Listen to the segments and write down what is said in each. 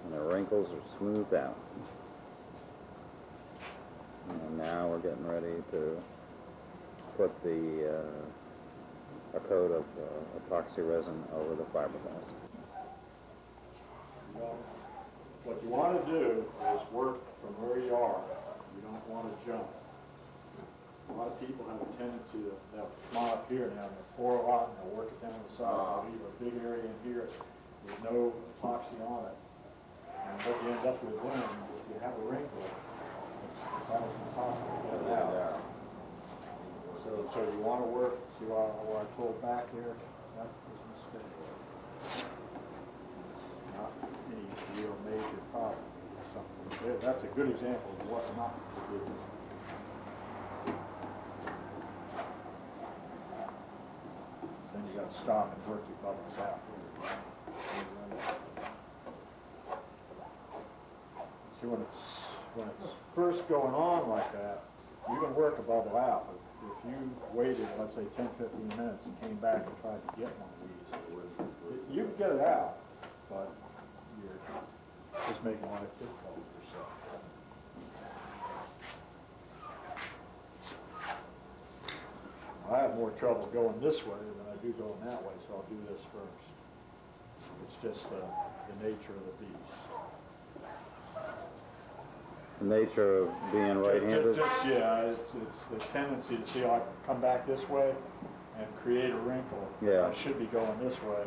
And the wrinkles are smoothed out. And now we're getting ready to put a coat of epoxy resin over the fiberglass. Well, what you want to do is work from where you are. You don't want to jump. A lot of people have a tendency to come up here now and they'll pour a lot and they'll work it down the side. They'll leave a big area in here with no epoxy on it. And what you end up with then, if you have a wrinkle, it's almost impossible to get it out. So you want to work, see where I pulled back here? That was a mistake. It's not any real major problem. That's a good example of what not to do. Then you got to stop and work your bubbles out. See, when it's first going on like that, you can work a bubble out. But if you waited, let's say 10, 15 minutes and came back and tried to get one of these, you can get it out, but you're just making life difficult for yourself. I have more trouble going this way than I do going that way, so I'll do this first. It's just the nature of the beast. The nature of being right-handed? Yeah, it's the tendency to see I come back this way and create a wrinkle. Yeah. I should be going this way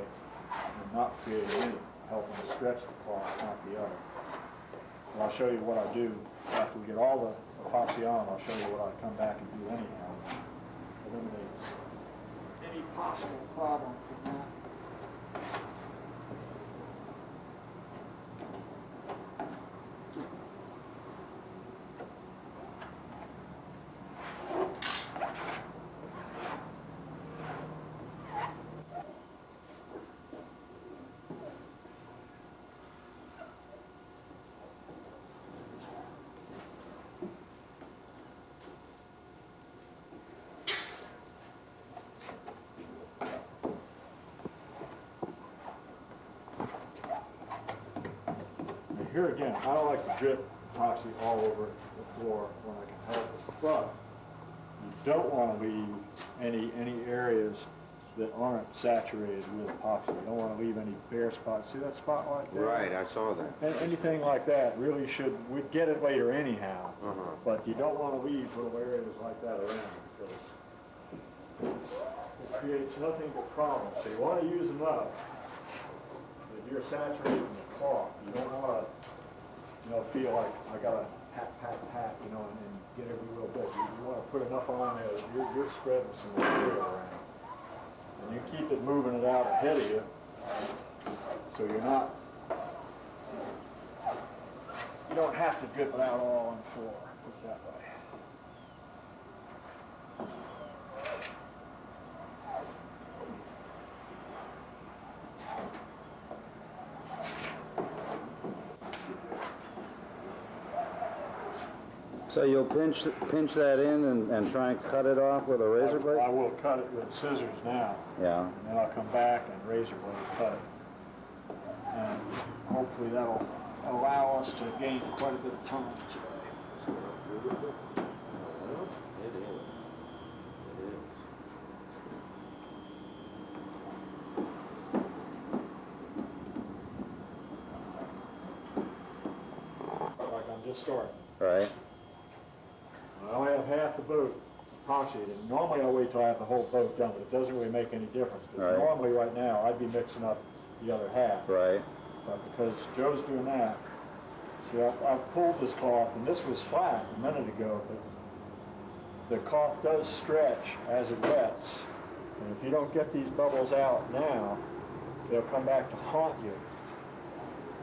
and not creating any, helping to stretch the cloth, not the other. And I'll show you what I do after we get all the epoxy on. I'll show you what I come back and do anyhow. Eliminates any possible problem from that. Here again, I don't like to drip epoxy all over the floor when I can help it, but you don't want to leave any areas that aren't saturated with epoxy. You don't want to leave any bare spots. See that spot right there? Right, I saw that. And anything like that really should, we'd get it later anyhow, but you don't want to leave little areas like that around because it creates nothing but problems. So you want to use enough that you're saturating the cloth. You don't want to feel like I got to pat, and get every little bit. You want to put enough on there that you're spreading some material around. And you keep it moving it out ahead of you, so you don't have to drip it out all on the floor, put it that way. So you'll pinch that in and try and cut it off with a razor blade? I will cut it with scissors now. Yeah. And then I'll come back and razor blade cut it. And hopefully that'll allow us to gain quite a bit of time today. It is. Like I'm just starting. Right. I only have half the boat epoxied. Normally I wait till I have the whole boat done, but it doesn't really make any difference. Because normally right now I'd be mixing up the other half. Right. But because Joe's doing that, see, I've pulled this cloth, and this was flat a minute ago, but the cloth does stretch as it wets. And if you don't get these bubbles out now, they'll come back to haunt you.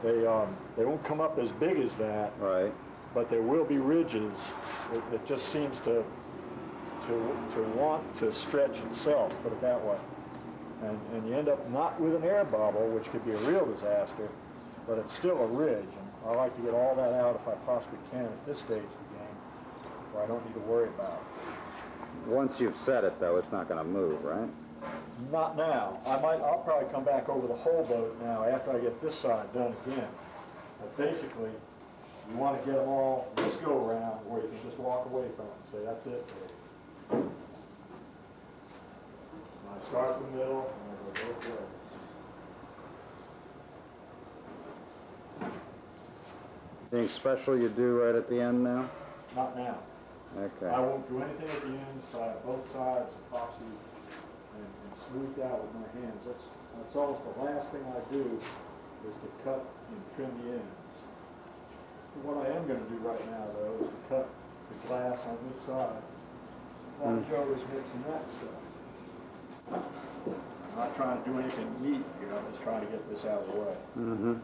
They won't come up as big as that. Right. But there will be ridges. It just seems to want to stretch itself, put it that way. And you end up not with an air bubble, which could be a real disaster, but it's still a ridge. And I like to get all that out if I possibly can at this stage of the game, where I don't need to worry about it. Once you've set it, though, it's not going to move, right? Not now. I'll probably come back over the whole boat now after I get this side done again. But basically, you want to get them all this go around where you can just walk away from them and say, that's it. And I start in the middle and I go both ways. Anything special you do right at the end now? Not now. Okay. I won't do anything at the ends, so I have both sides epoxy and smoothed out with my hands. That's almost the last thing I do is to cut and trim the ends. What I am going to do right now, though, is to cut the glass on this side while Joe is mixing that stuff. I'm not trying to do anything neat here. I'm just trying to get this out of the way. Mm-hmm.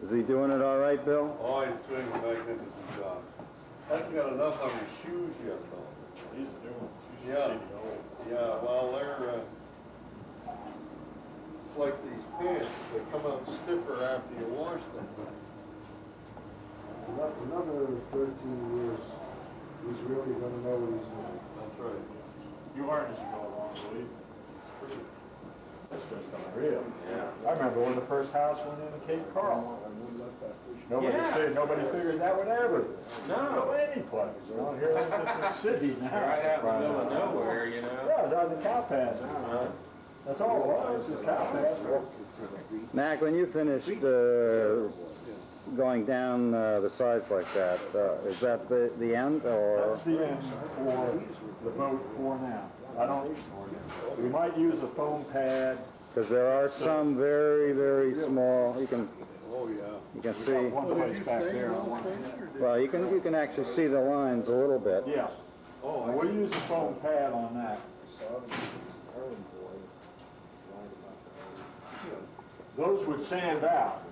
Is he doing it all right, Bill? Oh, he's doing a magnificent job. Hasn't got enough on his shoes yet, though. These are new ones. You should Yeah. see the old. Yeah, well, they're, it's like these pants, they come out stiffer after you wash them. Another 13 years, he's really gonna know what he's doing. That's right. You learn as you go along, believe me. It's pretty. It's just unreal. Yeah. I remember when the first house went in Cape Coral. Nobody figured that would ever go any place. You know, here it's a city now. Right out in the middle of nowhere, you know? Yeah, it was out in the cow pasture. That's all it was, just cow pasture. Mac, when you finished going down the sides like that, is that the end, or? That's the end for the boat for now. I don't, we might use a foam pad. Because there are some very, very small, you can see, One place back there. well, you can actually see the lines a little bit. Yeah. Oh, we'll use a foam pad on that. Those would sand out.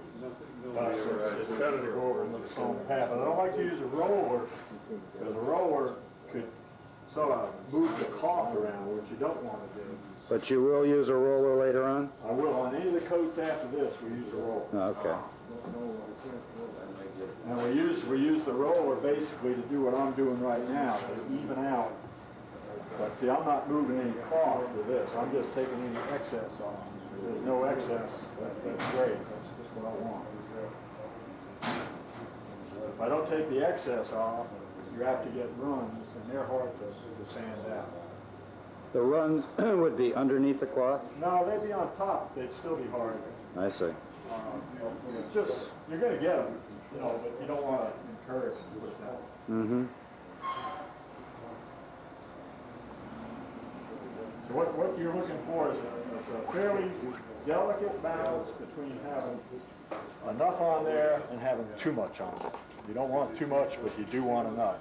It's better to go over with a foam pad. But I don't like to use a roller, because a roller could sort of move the cloth around, which you don't want to do. But you will use a roller later on? I will. On any of the coats after this, we use a roller. Okay. And we use the roller basically to do what I'm doing right now, to even out. But see, I'm not moving any cloth with this. I'm just taking any excess off. If there's no excess, that's great. That's just what I want. If I don't take the excess off, you have to get runs, and they're hard to sand out. The runs would be underneath the cloth? No, they'd be on top. They'd still be hard. I see. You're going to get them, you know, but you don't want to encourage them to put it down. Mm-hmm. So what you're looking for is a fairly delicate balance between having enough on there and having too much on there. You don't want too much, but you do want enough.